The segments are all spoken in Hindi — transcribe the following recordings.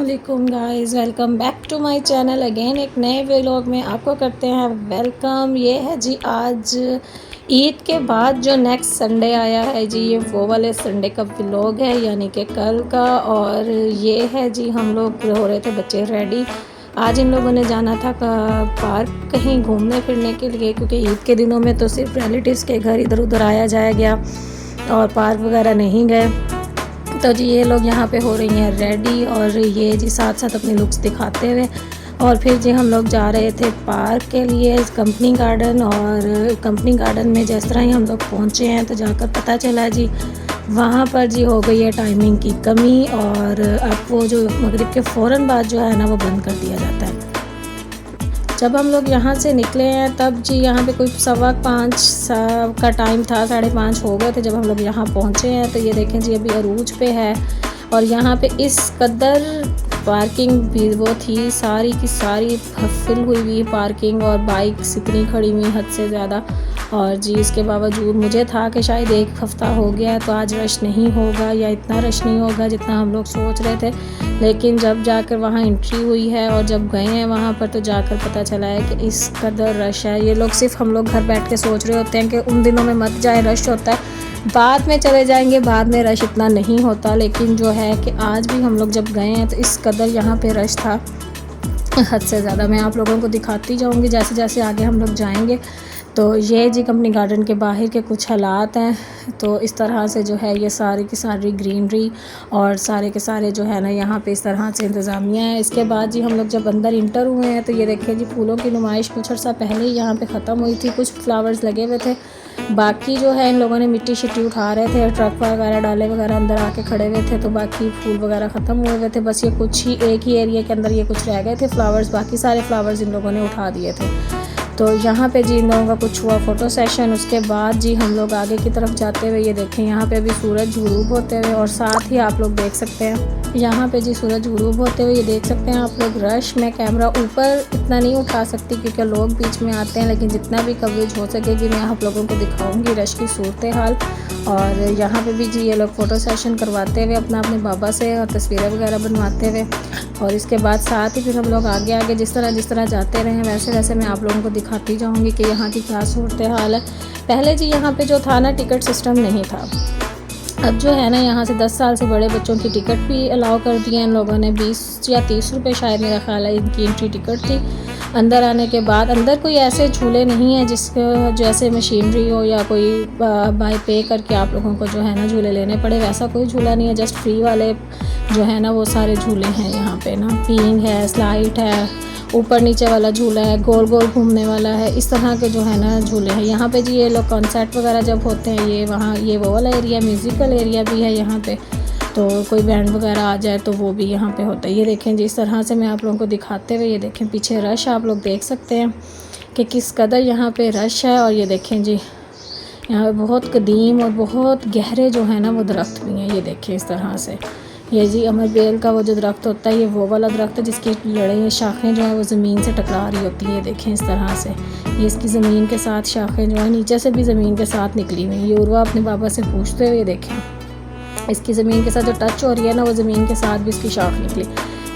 अस्सलामुअलैकुम guys, welcome back to my channel again. एक नए व्लॉग में आपको करते हैं वेलकम। ये है जी आज ईद के बाद जो नेक्स्ट संडे आया है जी, ये वो वाले संडे का व्लॉग है, यानी कि कल का। और ये है जी हम लोग हो रहे थे बच्चे रेडी। आज इन लोगों ने जाना था पार्क कहीं घूमने फिरने के लिए, क्योंकि ईद के दिनों में तो सिर्फ रिलेटिव्स के घर इधर उधर आया जाया गया और पार्क वगैरह नहीं गए। तो जी ये लोग यहाँ पे हो रही हैं रेडी, और ये जी साथ साथ अपने लुक्स दिखाते हुए। और फिर जी हम लोग जा रहे थे पार्क के लिए, कंपनी गार्डन। और कंपनी गार्डन में जिस तरह ही हम लोग पहुँचे हैं तो जाकर पता चला जी वहाँ पर जी हो गई है टाइमिंग की कमी, और अब वो जो मगरिब के फ़ौरन बाद जो है ना वो बंद कर दिया जाता है। जब हम लोग यहाँ से निकले हैं तब जी यहाँ पे कोई 5:15 का टाइम था, 5:30 हो गए थे जब हम लोग यहाँ पहुँचे हैं। तो ये देखें जी अभी अरूज पे है, और यहाँ पे इस कदर पार्किंग भी वो थी, सारी की सारी फिल हुई हुई पार्किंग, और बाइक्स इतनी खड़ी हुई हद से ज़्यादा। और जी इसके बावजूद मुझे था कि शायद एक हफ़्ता हो गया है तो आज रश नहीं होगा या इतना रश नहीं होगा जितना हम लोग सोच रहे थे। लेकिन जब जाकर वहाँ एंट्री हुई है और जब गए हैं वहाँ पर तो जाकर पता चला है कि इस कदर रश है। ये लोग सिर्फ हम लोग घर बैठ के सोच रहे होते हैं कि उन दिनों में मत जाए, रश होता है, बाद में चले जाएंगे, बाद में रश इतना नहीं होता। लेकिन जो है कि आज भी हम लोग जब गए हैं तो इस कदर यहाँ पे रश था हद से ज़्यादा। मैं आप लोगों को दिखाती जाऊँगी जैसे जैसे आगे हम लोग जाएंगे। तो ये जी कंपनी गार्डन के बाहर के कुछ हालात हैं। तो इस तरह से जो है ये सारी की सारी ग्रीनरी और सारे के सारे जो है ना यहाँ पे इस तरह से इंतज़ामिया है। इसके बाद जी हम लोग जब अंदर इंटर हुए हैं तो ये देखिए जी फूलों की नुमाइश कुछ अर्सा पहले ही यहाँ पे ख़त्म हुई थी। कुछ फ्लावर्स लगे हुए थे, बाकी जो है इन लोगों ने मिट्टी शिट्टी उठा रहे थे, ट्रक वगैरह डाले वगैरह अंदर आके खड़े हुए थे। तो बाकी फूल वगैरह ख़त्म हुए हुए थे, बस ये कुछ ही एक ही एरिया के अंदर ये कुछ रह गए थे फ्लावर्स, बाकी सारे फ्लावर्स इन लोगों ने उठा दिए थे। तो यहाँ पे जी इन लोगों का कुछ हुआ फ़ोटो सेशन। उसके बाद जी हम लोग आगे की तरफ जाते हुए ये देखें यहाँ पे अभी सूरज गुरूब होते हुए, और साथ ही आप लोग देख सकते हैं यहाँ पे जी सूरज गुरूब होते हुए ये देख सकते हैं आप लोग। रश में कैमरा ऊपर इतना नहीं उठा सकती क्योंकि लोग बीच में आते हैं, लेकिन जितना भी कवरेज हो सकेगी मैं आप लोगों को दिखाऊंगी रश की सूरत हाल। और यहाँ पे भी जी ये लोग फ़ोटो सेशन करवाते हुए अपने बाबा से और तस्वीरें वगैरह बनवाते हुए। और इसके बाद साथ ही फिर हम लोग आगे आगे जिस तरह जाते रहे वैसे वैसे मैं आप लोगों को दिखाती जाऊंगी कि यहाँ की क्या सूरत हाल है। पहले जी यहाँ पे जो था ना टिकट सिस्टम नहीं था, अब जो है ना यहाँ से 10 साल से बड़े बच्चों की टिकट भी अलाउ कर दिए इन लोगों ने। 20 या 30 रुपये शायद मेरा ख्याल है इनकी एंट्री टिकट थी। अंदर आने के बाद अंदर कोई ऐसे झूले नहीं है जिसका जैसे मशीनरी हो या कोई बाय पे करके आप लोगों को जो है ना झूले लेने पड़े, वैसा कोई झूला नहीं है। जस्ट फ्री वाले जो है ना वो सारे झूले हैं यहाँ पे ना, पींग है, स्लाइड है, ऊपर नीचे वाला झूला है, गोल गोल घूमने वाला है, इस तरह के जो है ना झूले हैं यहाँ पे जी। ये लोग कॉन्सर्ट वगैरह जब होते हैं ये वहाँ ये वो वाला एरिया, म्यूज़िकल एरिया भी है यहाँ पे, तो कोई बैंड वगैरह आ जाए तो वो भी यहाँ पे होता है। ये देखें जी इस तरह से मैं आप लोगों को दिखाते हुए, ये देखें पीछे रश आप लोग देख सकते हैं कि किस कदर यहाँ पे रश है। और ये देखें जी यहाँ पे बहुत कदीम और बहुत गहरे जो है ना वो दरख्त भी हैं। ये देखें इस तरह से, ये जी अमर बेल का वो जो दरख्त होता है ये वो वाला दरख्त है जिसकी लड़े शाखें जो है वो ज़मीन से टकरा रही होती हैं। ये देखें इस तरह से, ये इसकी ज़मीन के साथ शाखें जो है नीचे से भी ज़मीन के साथ निकली हुई हैं। ये उर्वा अपने बाबा से पूछते हुए देखें इसकी ज़मीन के साथ जो टच हो रही है ना वो ज़मीन के साथ भी इसकी शाख निकली।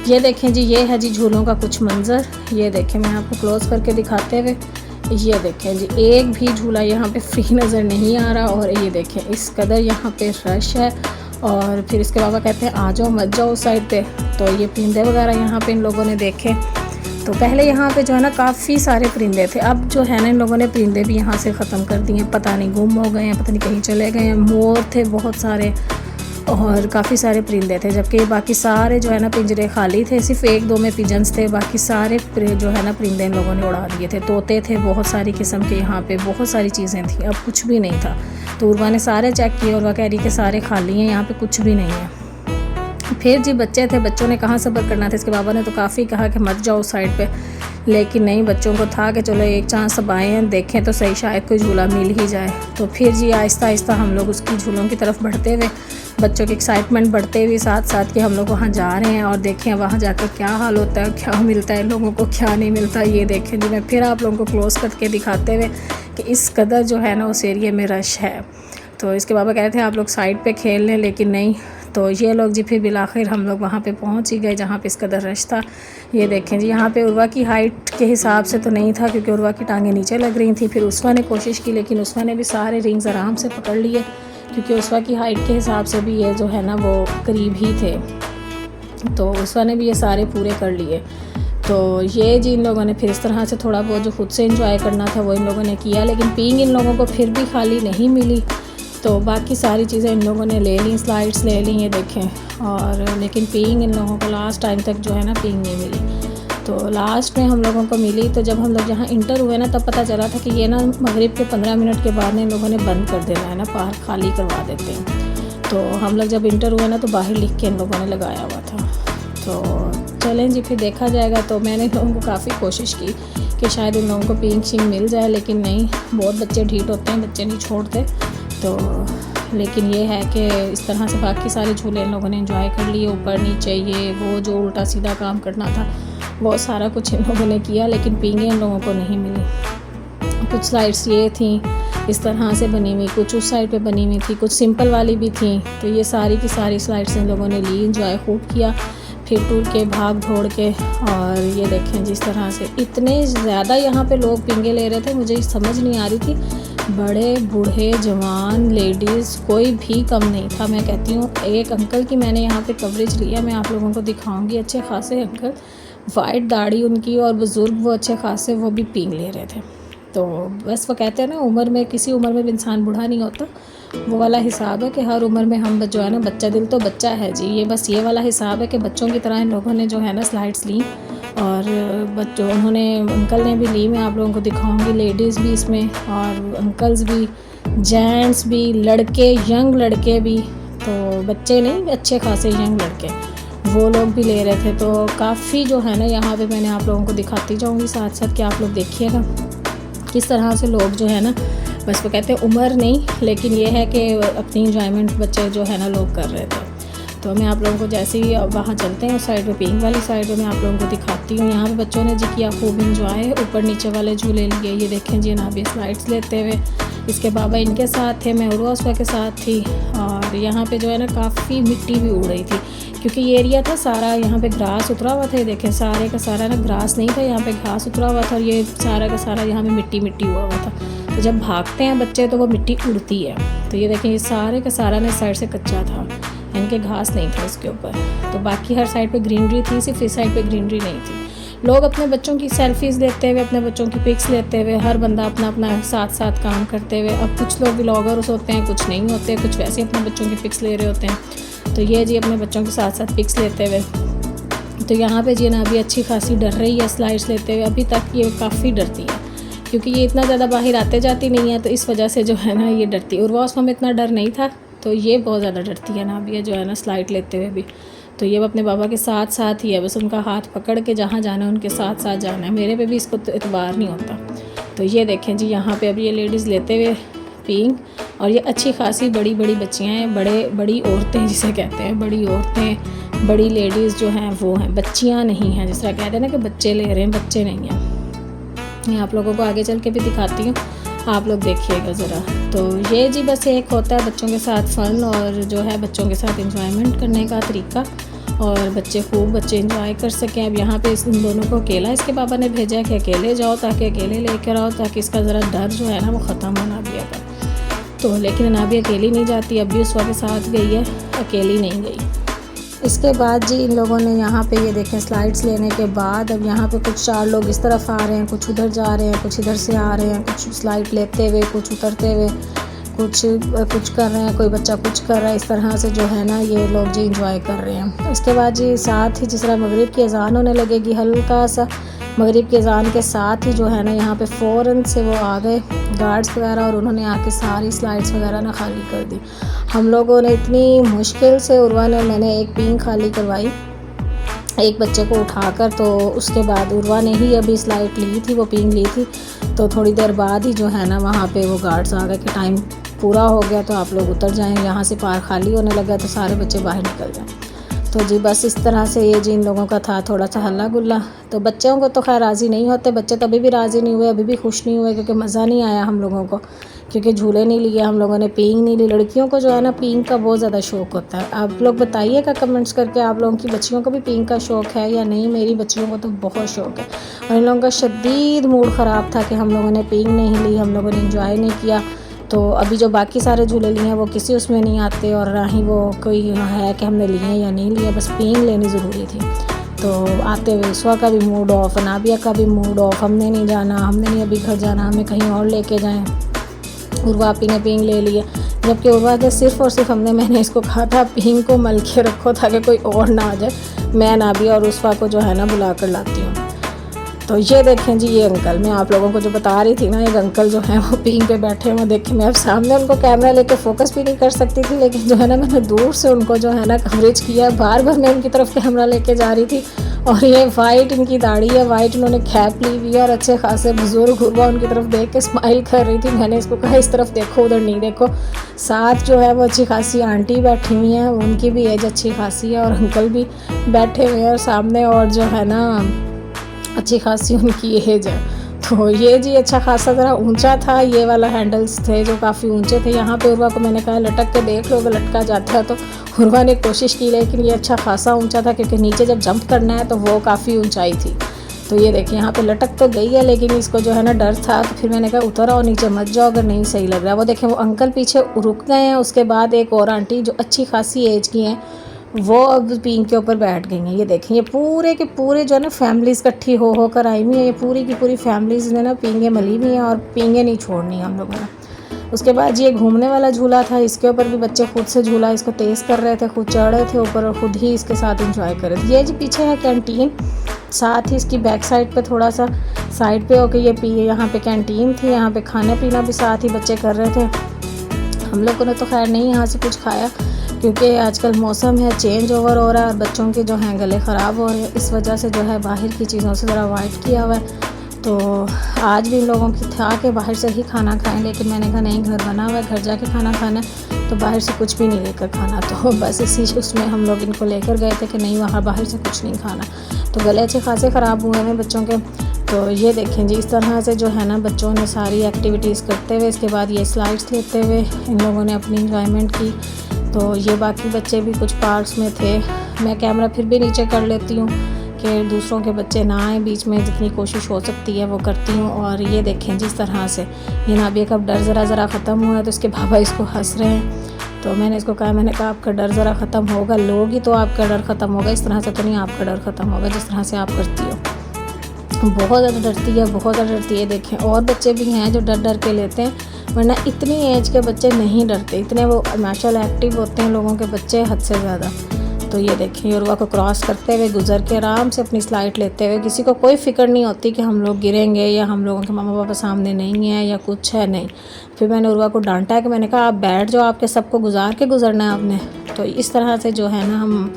ये देखें जी ये है जी झूलों का कुछ मंज़र। ये देखें मैं आपको क्लोज़ करके दिखाते हुए, ये देखें जी एक भी झूला यहाँ पे फ्री नज़र नहीं आ रहा। और ये देखें इस कदर यहाँ पे रश है। और फिर इसके बाबा कहते हैं आ जाओ मत जाओ उस साइड पे। तो ये परिंदे वगैरह यहाँ पे इन लोगों ने देखे। तो पहले यहाँ पे जो है ना काफ़ी सारे परिंदे थे, अब जो है ना इन लोगों ने परिंदे भी यहाँ से ख़त्म कर दिए, पता नहीं गुम हो गए हैं, पता नहीं कहीं चले गए हैं। मोर थे बहुत सारे और काफ़ी सारे परिंदे थे, जबकि बाकी सारे जो है ना पिंजरे खाली थे, सिर्फ 1-2 में पिजन्स थे, बाकी सारे जो है ना परिंदे इन लोगों ने उड़ा दिए थे। तोते थे बहुत सारी किस्म के, यहाँ पे बहुत सारी चीज़ें थी, अब कुछ भी नहीं था। तो उर्वा ने सारे चेक किए और वह कह रही कि सारे खाली हैं, यहाँ पे कुछ भी नहीं है। फिर जी बच्चे थे, बच्चों ने कहाँ सब्र करना था। इसके बाबा ने तो काफ़ी कहा कि मत जाओ उस साइड पे, लेकिन नहीं, बच्चों को था कि चलो एक चांस अब आए हैं, देखें तो सही शायद कोई झूला मिल ही जाए। तो फिर जी आहिस्ता आहिस्ता हम लोग उसकी झूलों की तरफ बढ़ते हुए, बच्चों की एक्साइटमेंट बढ़ते हुए साथ साथ कि हम लोग वहाँ जा रहे हैं और देखें वहाँ जाकर क्या हाल होता है, क्या मिलता है लोगों को, क्या नहीं मिलता। ये देखें जी मैं फिर आप लोगों को क्लोज़ करके दिखाते हुए कि इस कदर जो है ना उस एरिया में रश है। तो इसके बाबा कह रहे थे आप लोग साइड पे खेल लें, लेकिन नहीं, तो ये लोग जी फिर बिलाखिर हम लोग वहाँ पे पहुँच ही गए जहाँ पे इस कदर रश था। ये देखें जी, यहाँ पे उर्वा की हाइट के हिसाब से तो नहीं था क्योंकि उर्वा की टांगें नीचे लग रही थी। फिर उस्वा ने कोशिश की, लेकिन उस्वा ने भी सारे रिंग्स आराम से पकड़ लिए क्योंकि उस्वा की हाइट के हिसाब से भी ये जो है ना वो करीब ही थे। तो उस्वा ने भी ये सारे पूरे कर लिए। तो ये जी इन लोगों ने फिर इस तरह से थोड़ा बहुत जो खुद से इंजॉय करना था वो इन लोगों ने किया, लेकिन पींग इन लोगों को फिर भी खाली नहीं मिली। तो बाकी सारी चीज़ें इन लोगों ने ले ली, स्लाइड्स ले ली, ये देखें। और लेकिन पींग इन लोगों को लास्ट टाइम तक जो है ना पींग नहीं मिली। तो लास्ट में हम लोगों को मिली। तो जब हम लोग जहाँ इंटर हुए ना तब पता चला था कि ये ना मगरिब के 15 मिनट के बाद इन लोगों ने बंद कर देना है ना, पार्क खाली करवा देते हैं। तो हम लोग जब इंटर हुए ना तो बाहर लिख के इन लोगों ने लगाया हुआ था। तो चलें जी फिर देखा जाएगा। तो मैंने इन लोगों को काफ़ी कोशिश की कि शायद इन लोगों को पींग शिंग मिल जाए, लेकिन नहीं, बहुत बच्चे ढीठ होते हैं, बच्चे नहीं छोड़ते। तो लेकिन ये है कि इस तरह से बाकी सारे झूले इन लोगों ने एंजॉय कर लिए, ऊपर नीचे ये वो जो उल्टा सीधा काम करना था वो सारा कुछ इन लोगों ने किया, लेकिन पींगे इन लोगों को नहीं मिली। कुछ स्लाइड्स ये थी इस तरह से बनी हुई, कुछ उस साइड पे बनी हुई थी, कुछ सिंपल वाली भी थी। तो ये सारी की सारी स्लाइड्स इन लोगों ने ली, एंजॉय खूब किया, फिर टूर के भाग दौड़ के। और ये देखें जिस तरह से इतने ज़्यादा यहाँ पे लोग पिंगे ले रहे थे, मुझे समझ नहीं आ रही थी, बड़े बूढ़े जवान लेडीज़ कोई भी कम नहीं था। मैं कहती हूँ एक अंकल की मैंने यहाँ पे कवरेज लिया, मैं आप लोगों को दिखाऊंगी। अच्छे खासे अंकल, वाइट दाढ़ी उनकी, और बुज़ुर्ग वो अच्छे खासे, वो भी पींग ले रहे थे। तो बस वो कहते हैं ना, उम्र में किसी उम्र में इंसान बूढ़ा नहीं होता, वो वाला हिसाब है कि हर उम्र में हम जो है ना, बच्चा दिल तो बच्चा है जी। ये बस ये वाला हिसाब है कि बच्चों की तरह इन लोगों ने जो है ना स्लाइड्स ली, और बच्चों उन्होंने, अंकल ने भी ली, मैं आप लोगों को दिखाऊंगी। लेडीज़ भी इसमें और अंकल्स भी, जेंट्स भी, लड़के, यंग लड़के भी, तो बच्चे नहीं, अच्छे खासे यंग लड़के, वो लोग भी ले रहे थे। तो काफ़ी जो है ना यहाँ पे मैंने आप लोगों को दिखाती जाऊँगी साथ साथ कि आप लोग देखिएगा किस तरह से लोग जो है ना, बस वो कहते हैं उम्र नहीं, लेकिन ये है कि अपनी इंजॉयमेंट बच्चे जो है ना लोग कर रहे थे। तो मैं आप लोगों को जैसे ही वहाँ चलते हैं उस साइड पे, पिंक वाली साइड पे मैं आप लोगों को दिखाती हूँ। यहाँ पे बच्चों ने जी किया खूब इंजॉय, ऊपर नीचे वाले झूले लिए। ये देखें जी ना भी स्लाइड्स लेते हुए, इसके बाबा इनके साथ थे, मैं उर्वा के साथ थी। और यहाँ पे जो है ना काफ़ी मिट्टी भी उड़ रही थी क्योंकि ये एरिया था सारा, यहाँ पे घास उतरा हुआ था। ये देखें सारे का सारा ना घास नहीं था, यहाँ पे घास उतरा हुआ था, और ये सारा का सारा यहाँ पे मिट्टी मिट्टी हुआ था। तो जब भागते हैं बच्चे तो वो मिट्टी उड़ती है। तो ये देखें ये सारे का सारा ना साइड से कच्चा था, इनके घास नहीं था इसके ऊपर। तो बाकी हर साइड पे ग्रीनरी थी, सिर्फ इस साइड पे ग्रीनरी नहीं थी। लोग अपने बच्चों की सेल्फीज़ लेते हुए, अपने बच्चों की पिक्स लेते हुए, हर बंदा अपना अपना साथ साथ काम करते हुए। अब कुछ लोग व्लॉगर्स होते हैं, कुछ नहीं होते, कुछ वैसे अपने बच्चों की पिक्स ले रहे होते हैं। तो ये जी अपने बच्चों के साथ साथ पिक्स लेते हुए। तो यहाँ पे जी ना अभी अच्छी खासी डर रही है स्लाइड्स लेते हुए, अभी तक ये काफ़ी डरती है क्योंकि ये इतना ज़्यादा बाहर आते जाती नहीं है, तो इस वजह से जो है ना ये डरती है। उर्वा में इतना डर नहीं था, तो ये बहुत ज़्यादा डरती है ना अभी जो है ना स्लाइड लेते हुए भी। तो ये अपने बाबा के साथ साथ ही है, बस उनका हाथ पकड़ के जहाँ जाना है उनके साथ साथ जाना है। मेरे पे भी इसको तो एतबार नहीं होता। तो ये देखें जी यहाँ पे अभी ये लेडीज़ लेते हुए पींग, और ये अच्छी खासी बड़ी बड़ी बच्चियाँ हैं, बड़ी औरतें जिसे कहते हैं, बड़ी औरतें, बड़ी लेडीज़ जो हैं वो हैं, बच्चियाँ नहीं हैं। जिस तरह कहते हैं ना कि बच्चे ले रहे हैं, बच्चे नहीं हैं। मैं आप लोगों को आगे चल के भी दिखाती हूँ, आप लोग देखिएगा ज़रा। तो ये जी बस एक होता है बच्चों के साथ फ़न, और जो है बच्चों के साथ इंजॉयमेंट करने का तरीका, और बच्चे इंजॉय कर सकें। अब यहाँ पे इन दोनों को अकेला इसके पापा ने भेजा है कि अकेले जाओ, ताकि अकेले लेकर आओ, ताकि इसका ज़रा डर जो है ना वो ख़त्म हो नाबिया का। तो लेकिन नाबिया अकेली नहीं जाती, अब भी उसवा के साथ गई है, अकेली नहीं गई। इसके बाद जी इन लोगों ने यहाँ पे ये देखें स्लाइड्स लेने के बाद अब यहाँ पे कुछ 4 लोग इस तरफ आ रहे हैं, कुछ उधर जा रहे हैं, कुछ इधर से आ रहे हैं, कुछ स्लाइड लेते हुए, कुछ उतरते हुए, कुछ कर रहे हैं, कोई बच्चा कुछ कर रहा है। इस तरह से जो है ना ये लोग जी इंजॉय कर रहे हैं। इसके बाद जी साथ ही जिस तरह मगरिब की अज़ान होने लगेगी, हल्का सा मगरिब की अज़ान के साथ ही जो है ना यहाँ पे फ़ौरन से वो आ गए गार्ड्स वगैरह, और उन्होंने आके सारी स्लाइड्स वगैरह ना खाली कर दी। हम लोगों ने इतनी मुश्किल से, उर्वा ने, मैंने एक पींग खाली करवाई एक बच्चे को उठाकर। तो उसके बाद उर्वा ने ही अभी स्लाइड ली थी, वो पींग ली थी। तो थोड़ी देर बाद ही जो है ना वहाँ पे वो गार्ड्स आ गए कि टाइम पूरा हो गया, तो आप लोग उतर जाएँ, यहाँ से पार खाली होने लगा, तो सारे बच्चे बाहर निकल जाएँ। तो जी बस इस तरह से ये जी इन लोगों का था थोड़ा सा हल्ला गुल्ला। तो बच्चों को तो खैर राज़ी नहीं होते, बच्चे तो अभी भी राज़ी नहीं हुए, अभी भी खुश नहीं हुए, क्योंकि मज़ा नहीं आया हम लोगों को क्योंकि झूले नहीं लिए हम लोगों ने, पींग नहीं ली। लड़कियों को जो है ना पींग का बहुत ज़्यादा शौक़ होता है। आप लोग बताइएगा कमेंट्स करके आप लोगों की बच्चियों को भी पींग का शौक़ है या नहीं। मेरी बच्चियों को तो बहुत शौक़ है और इन लोगों का शदीद मूड ख़राब था कि हम लोगों ने पींग नहीं ली, हम लोगों ने इंजॉय नहीं किया। तो अभी जो बाकी सारे झूले लिए हैं वो किसी उसमें नहीं आते और ना ही वो कोई है कि हमने लिए या नहीं लिए, बस पींग लेनी ज़रूरी थी। तो आते हुए ईश्वा का भी मूड ऑफ, नाबिया का भी मूड ऑफ, हमने नहीं जाना, हमने नहीं अभी घर जाना, हमें कहीं और लेके जाएं। उर्वा आपी ने पींग ले लिया, जबकि उर्वा के सिर्फ़ और सिर्फ मैंने इसको कहा था पींग को मल के रखो ताकि कोई और ना आ जाए, मैं नाबिया और उर्वा को जो है ना बुला कर लाती हूँ। तो ये देखें जी, ये अंकल, मैं आप लोगों को जो बता रही थी ना, एक अंकल जो है वो पींग पे बैठे हुए देखें। मैं अब सामने उनको कैमरा लेके फोकस भी नहीं कर सकती थी, लेकिन जो है ना मैंने दूर से उनको जो है ना कवरेज किया। बार बार मैं उनकी तरफ कैमरा लेके जा रही थी। और ये वाइट इनकी दाढ़ी है, वाइट इन्होंने कैप ली हुई है और अच्छे खासे बुजुर्ग हुआ उनकी तरफ देख के स्माइल कर रही थी। मैंने इसको कहा इस तरफ देखो, उधर नहीं देखो। साथ जो है वो अच्छी खासी आंटी बैठी हुई हैं, उनकी भी एज अच्छी खासी है और अंकल भी बैठे हुए हैं और सामने, और जो है ना अच्छी खासी उनकी एज है। तो ये जी अच्छा खासा ज़रा ऊंचा था, ये वाला हैंडल्स थे जो काफ़ी ऊंचे थे। यहाँ पे उर्वा को मैंने कहा लटक के देख लो, अगर लटका जाता है तो उर्वा ने कोशिश की, लेकिन ये अच्छा खासा ऊंचा था क्योंकि नीचे जब जंप करना है तो वो काफ़ी ऊंचाई थी। तो ये देखिए यहाँ पे लटक तो गई है, लेकिन इसको जो है ना डर था। तो फिर मैंने कहा उतर आओ नीचे, मत जाओ अगर नहीं सही लग रहा। वो देखें वो अंकल पीछे रुक गए हैं। उसके बाद एक और आंटी जो अच्छी खासी एज की हैं वो अब पींग के ऊपर बैठ गई हैं। ये देखें, ये पूरे के पूरे जो है ना फैमिलीज़ इकट्ठी हो कर आई हुई है। ये पूरी की पूरी फैमिलीज़ ने ना पींगे मली हुई हैं और पींगे नहीं छोड़नी हम लोगों ने। उसके बाद ये घूमने वाला झूला था, इसके ऊपर भी बच्चे खुद से झूला इसको तेज़ कर रहे थे, खुद चढ़ रहे थे ऊपर और ख़ुद ही इसके साथ इंजॉय कर रहे थे। ये जी पीछे है कैंटीन, साथ ही इसकी बैक साइड पे थोड़ा सा साइड पे होकर ये यहाँ पे कैंटीन थी, यहाँ पे खाना पीना भी साथ ही बच्चे कर रहे थे। हम लोगों ने तो खैर नहीं यहाँ से कुछ खाया क्योंकि आजकल मौसम है चेंज ओवर हो रहा है और बच्चों के जो हैं गले ख़राब हो रहे हैं, इस वजह से जो है बाहर की चीज़ों से ज़रा अवॉइड किया हुआ है। तो आज भी इन लोगों की था कि बाहर से ही खाना खाएं, लेकिन मैंने कहा नहीं, घर बना हुआ है, घर जाके खाना खाना है, तो बाहर से कुछ भी नहीं लेकर खाना। तो बस इसी उसमें हम लोग इनको लेकर गए थे कि नहीं वहाँ बाहर से कुछ नहीं खाना। तो गले अच्छे खासे ख़राब हुए हैं बच्चों के। तो ये देखें जी, इस तरह से जो है ना बच्चों ने सारी एक्टिविटीज़ करते हुए, इसके बाद ये स्लाइड्स लेते हुए इन लोगों ने अपनी इंजॉयमेंट की। तो ये बाकी बच्चे भी कुछ पार्ट्स में थे। मैं कैमरा फिर भी नीचे कर लेती हूँ कि दूसरों के बच्चे ना आए बीच में, जितनी कोशिश हो सकती है वो करती हूँ। और ये देखें जिस तरह से ये नाबिया का डर ज़रा ख़त्म हुआ है, तो इसके बाबा इसको हंस रहे हैं। तो मैंने इसको कहा, मैंने कहा आपका डर ज़रा ख़त्म होगा, लोगी तो आपका डर ख़त्म होगा, इस तरह से तो नहीं आपका डर ख़त्म होगा जिस तरह से आप करती हो। बहुत ज़्यादा डरती है, बहुत ज़्यादा डरती है। देखें और बच्चे भी हैं जो डर के लेते हैं, वरना इतनी एज के बच्चे नहीं डरते, इतने वो माशाल्लाह एक्टिव होते हैं लोगों के बच्चे हद से ज़्यादा। तो ये देखें युवा को क्रॉस करते हुए गुजर के आराम से अपनी स्लाइड लेते हुए, किसी को कोई फ़िक्र नहीं होती कि हम लोग गिरेंगे या हम लोगों के मामा पापा सामने नहीं है या कुछ है नहीं। फिर मैंने उर्वा को डांटा है कि मैंने कहा आप बैठ जाओ, आपके सबको गुजार के गुजरना है आपने। तो इस तरह से जो है ना हम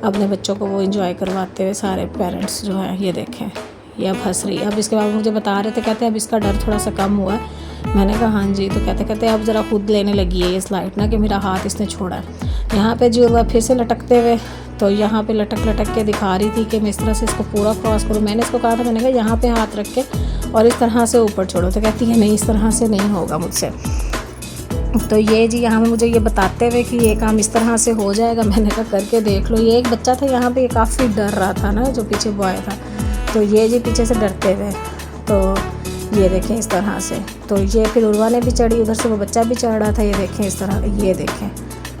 अपने बच्चों को वो इंजॉय करवाते हुए सारे पेरेंट्स जो हैं, ये देखें ये अब हंस रही है। अब इसके बाद मुझे बता रहे थे, कहते अब इसका डर थोड़ा सा कम हुआ है। मैंने कहा हाँ जी। तो कहते अब ज़रा खुद लेने लगी है ये स्लाइड ना, कि मेरा हाथ इसने छोड़ा है। यहाँ पे जी उर्वा फिर से लटकते हुए, तो यहाँ पे लटक के दिखा रही थी कि मैं इस तरह से इसको पूरा क्रॉस करूँ। मैंने इसको कहा था, मैंने कहा यहाँ पे हाथ रख के और इस तरह से ऊपर छोड़ो। तो कहती है नहीं, इस तरह से नहीं होगा मुझसे। तो ये जी यहाँ मुझे ये बताते हुए कि ये काम इस तरह से हो जाएगा। मैंने कहा करके देख लो। ये एक बच्चा था यहाँ पे, काफ़ी डर रहा था ना, जो पीछे बॉय था। तो ये जी पीछे से डरते हुए, तो ये देखें इस तरह से। तो ये फिर उर्वा ने भी चढ़ी, उधर से वो बच्चा भी चढ़ रहा था। ये देखें इस तरह, ये देखें।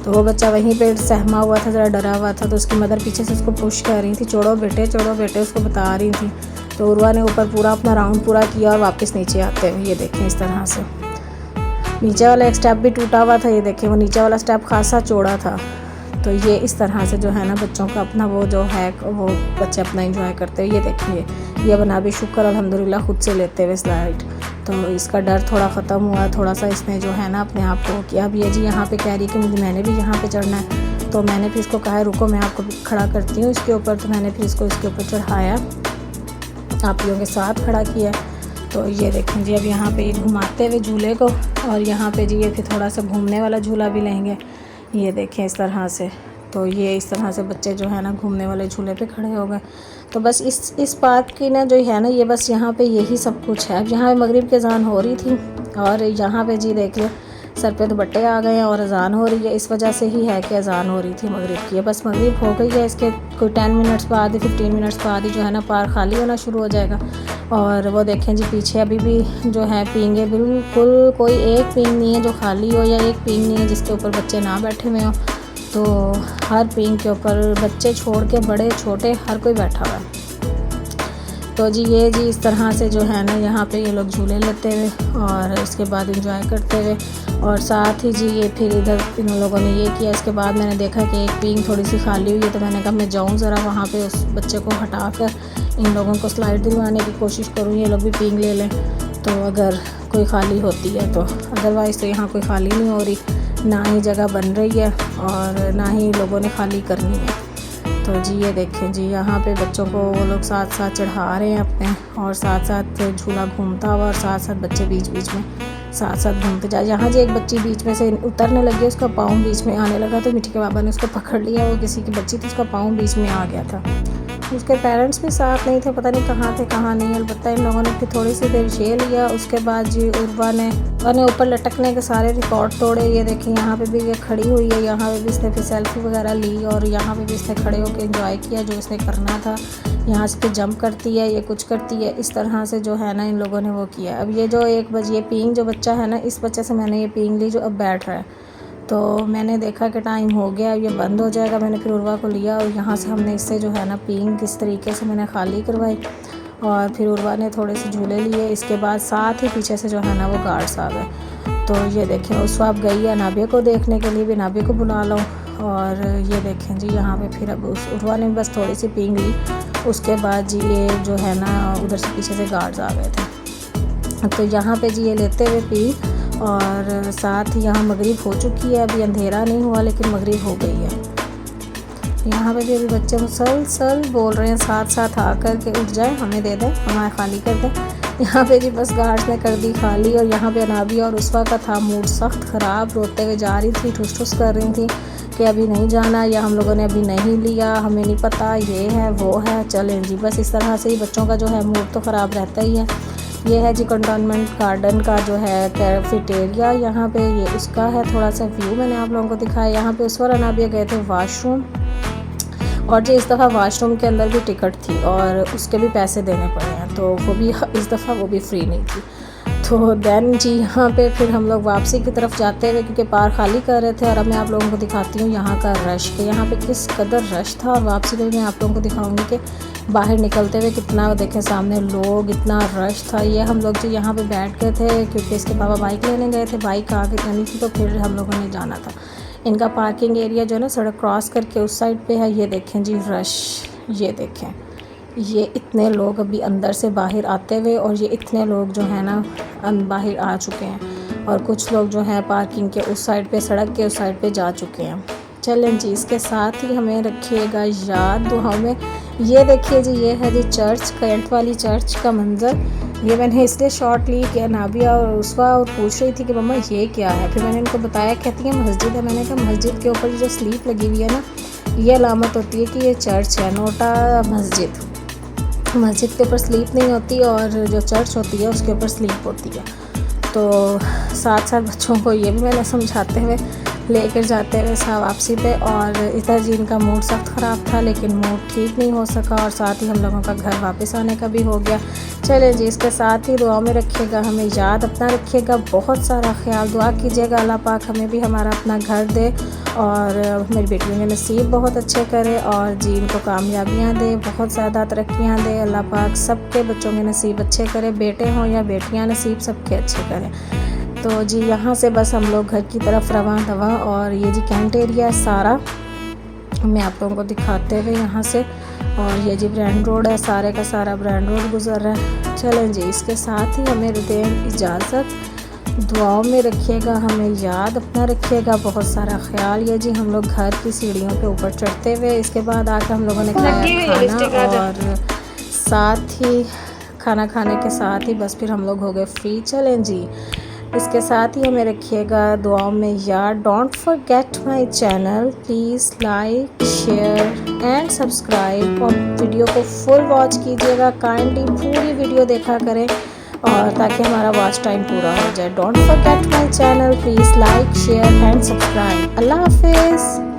तो वो बच्चा वहीं पे सहमा हुआ था, ज़रा डरा हुआ था। तो उसकी मदर पीछे से उसको पुश कर रही थी, छोड़ो बेटे उसको बता रही थी। तो उर्वा ने ऊपर पूरा अपना राउंड पूरा किया और वापस नीचे आते हुए, ये देखें इस तरह से। नीचे वाला एक स्टेप भी टूटा हुआ था, ये देखें वो नीचे वाला स्टेप खासा चौड़ा था। तो ये इस तरह से जो है ना बच्चों का अपना वो जो है वो बच्चे अपना एंजॉय करते हैं। ये देखिए ये बना भी शुक्र अल्हम्दुलिल्लाह खुद से लेते हुए स्लाइड। तो इसका डर थोड़ा ख़त्म हुआ, थोड़ा सा इसने जो है ना अपने आप को किया। अब ये जी यहाँ पे कह रही कि मैंने भी यहाँ पे चढ़ना है। तो मैंने फिर इसको कहा रुको मैं आपको खड़ा करती हूँ इसके ऊपर। तो मैंने फिर इसको इसके ऊपर चढ़ाया, आप लोगों के साथ खड़ा किया। तो ये देखें जी अब यहाँ पे घुमाते हुए झूले को, और यहाँ पे जी ये फिर थोड़ा सा घूमने वाला झूला भी लेंगे। ये देखें इस तरह से। तो ये इस तरह से बच्चे जो है ना घूमने वाले झूले पे खड़े हो गए। तो बस इस पार्क की ना जो है ना, ये बस यहाँ पे यही सब कुछ है। अब यहाँ पे मगरिब की अज़ान हो रही थी और यहाँ पे जी देख लो सर पे दुपट्टे आ गए हैं और अज़ान हो रही है। इस वजह से ही है कि अज़ान हो रही थी मगरिब की। बस मगरिब हो गई है, इसके कोई 10 मिनट्स बाद 15 मिनट्स बाद ही जो है ना पार्क खाली होना शुरू हो जाएगा। और वो देखें जी पीछे अभी भी जो है पींगे बिल्कुल कोई एक पींग नहीं है जो खाली हो, या एक पींग नहीं है जिसके ऊपर बच्चे ना बैठे हुए हों। तो हर पींग के ऊपर बच्चे छोड़ के बड़े छोटे हर कोई बैठा हुआ है। तो जी ये जी इस तरह से जो है ना यहाँ पे ये लोग झूले लेते हुए और इसके बाद एंजॉय करते हुए, और साथ ही जी ये फिर इधर इन लोगों ने ये किया। इसके बाद मैंने देखा कि एक पींग थोड़ी सी खाली हुई है, तो मैंने कहा मैं जाऊँ ज़रा वहाँ पे उस बच्चे को हटा कर इन लोगों को स्लाइड दिलवाने की कोशिश करूँ, ये लोग भी पींग ले लें तो अगर कोई खाली होती है तो। अदरवाइज़ तो यहाँ कोई खाली नहीं हो रही, ना ही जगह बन रही है और ना ही लोगों ने खाली करनी है। तो जी ये देखें जी यहाँ पे बच्चों को वो लोग साथ साथ चढ़ा रहे हैं अपने, और साथ साथ झूला घूमता हुआ और साथ साथ बच्चे बीच बीच में साथ साथ घूमते जाए। यहाँ जी एक बच्ची बीच में से उतरने लगी, उसका पाँव बीच में आने लगा तो मिठी के बाबा ने उसको पकड़ लिया। वो किसी की बच्ची थी, उसका पाँव बीच में आ गया था। उसके पेरेंट्स भी साथ नहीं थे, पता नहीं कहाँ थे कहाँ नहीं। अलबत्ता इन लोगों ने फिर थोड़ी सी देर ये लिया। उसके बाद जी उर्वा ने ऊपर लटकने के सारे रिकॉर्ड तोड़े। ये देखें यहाँ पे भी ये खड़ी हुई है, यहाँ पे भी इसने फिर सेल्फी वगैरह ली और यहाँ पे भी इसने खड़े होकर एंजॉय किया जो इसने करना था। यहाँ से फिर जंप करती है, ये कुछ करती है, इस तरह से जो है ना इन लोगों ने वो किया। अब ये जो ये पींग जो बच्चा है ना, इस बच्चे से मैंने ये पींग ली जो अब बैठ रहा है। तो मैंने देखा कि टाइम हो गया, ये बंद हो जाएगा। मैंने फिर उर्वा को लिया और यहाँ से हमने इससे जो है ना पींग किस तरीके से मैंने खाली करवाई, और फिर उर्वा ने थोड़े से झूले लिए। इसके बाद साथ ही पीछे से जो है ना वो गार्ड्स आ गए। तो ये देखें उस वक्त गई है नाबिया को देखने के लिए, भी नाबिया को बुला लो। और ये देखें जी यहाँ पे फिर अब उस उर्वा ने बस थोड़ी सी पींग ली। उसके बाद जी ये जो है ना उधर से पीछे से गार्ड्स आ गए थे। तो यहाँ पे जी ये लेते हुए पी, और साथ ही यहाँ मगरिब हो चुकी है। अभी अंधेरा नहीं हुआ लेकिन मगरिब हो गई है। यहाँ पे भी अभी बच्चे मुसलसल बोल रहे हैं साथ साथ आकर के उठ जाए, हमें दे दें, हमारे खाली कर दें। यहाँ पे जी बस गार्ड्स ने कर दी खाली। और यहाँ पे अनाबिया और उसवा का था मूड सख्त ख़राब, रोते हुए जा रही थी, ठुस ठुस कर रही थी कि अभी नहीं जाना, या हम लोगों ने अभी नहीं लिया, हमें नहीं पता, ये है वो है। चलें जी बस इस तरह से ही बच्चों का जो है मूड तो ख़राब रहता ही है। ये है जी कंटोनमेंट गार्डन का जो है कैफेटेरिया, यहाँ पे ये उसका है थोड़ा सा व्यू मैंने आप लोगों को दिखाया। यहाँ पे उस वक्त अनाबिया गए थे वाशरूम, और जी इस दफ़ा वाशरूम के अंदर भी टिकट थी और उसके भी पैसे देने पड़े हैं, तो वो भी इस दफ़ा वो भी फ्री नहीं थी। तो देन जी यहाँ पे फिर हम लोग वापसी की तरफ जाते हुए, क्योंकि पार्क खाली कर रहे थे, और अब मैं आप लोगों को दिखाती हूँ यहाँ का रश, के यहाँ पे किस कदर रश था। और वापसी में मैं आप लोगों को दिखाऊंगी कि बाहर निकलते हुए कितना देखें सामने लोग, इतना रश था। ये हम लोग जी यहाँ पे बैठ गए थे क्योंकि इसके बाबा बाइक लेने गए थे, बाइक आगे जानी थी, तो फिर हम लोगों ने जाना था। इनका पार्किंग एरिया जो है ना सड़क क्रॉस करके उस साइड पे है। ये देखें जी रश, ये देखें ये इतने लोग अभी अंदर से बाहर आते हुए, और ये इतने लोग जो है ना बाहर आ चुके हैं, और कुछ लोग जो हैं पार्किंग के उस साइड पे, सड़क के उस साइड पे जा चुके हैं। चलें जी इसके साथ ही हमें रखिएगा याद दुआओं में। ये देखिए जी ये है जी चर्च, कैंट वाली चर्च का मंज़र। ये मैंने इसलिए शॉर्ट ली कि नाबिया और उसवा और पूछ रही थी कि मम्मा ये क्या है। फिर मैंने इनको बताया, कहती है मस्जिद है। मैंने कहा मस्जिद के ऊपर जो स्लीप लगी हुई है ना, ये अलामत होती है कि ये चर्च है, नोटा मस्जिद। मस्जिद के ऊपर स्लीप नहीं होती, और जो चर्च होती है उसके ऊपर स्लीप होती है। तो साथ साथ बच्चों को ये भी मैंने समझाते हुए लेकर जाते हुए वापसी पे। और इधर जी इनका मूड सख्त ख़राब था, लेकिन मूड ठीक नहीं हो सका, और साथ ही हम लोगों का घर वापस आने का भी हो गया। चले जी इसके साथ ही दुआ में रखिएगा, हमें याद अपना रखिएगा, बहुत सारा ख्याल दुआ कीजिएगा अल्लाह पाक हमें भी हमारा अपना घर दे, और मेरी बेटियों के नसीब बहुत अच्छे करे, और जी इनको कामयाबियाँ दे, बहुत ज़्यादा तरक्कियाँ दे अल्लाह पाक। सबके बच्चों के नसीब अच्छे करे, बेटे हों या बेटियाँ, नसीब सबके अच्छे करें। तो जी यहाँ से बस हम लोग घर की तरफ रवां दवा। और ये जी कैंट एरिया सारा मैं आप लोगों को दिखाते हुए यहाँ से, और ये जी ब्रांड रोड है, सारे का सारा ब्रांड रोड गुजर रहा है। चलें जी इसके साथ ही हमें दें इजाज़त, दुआओं में रखिएगा, हमें याद अपना रखिएगा, बहुत सारा ख्याल। ये जी हम लोग घर की सीढ़ियों पे ऊपर चढ़ते हुए, इसके बाद आकर हम लोगों ने खाया खाना, और साथ ही खाना खाने के साथ ही बस फिर हम लोग हो गए फ्री। चलें जी इसके साथ ही हमें रखिएगा दुआओं में याद। Don't forget my channel, please like share and subscribe और वीडियो को फुल वॉच कीजिएगा। काइंडली पूरी वीडियो देखा करें और ताकि हमारा वॉच टाइम पूरा हो जाए। Don't forget my channel, please like share and subscribe. अल्लाह हाफिज़।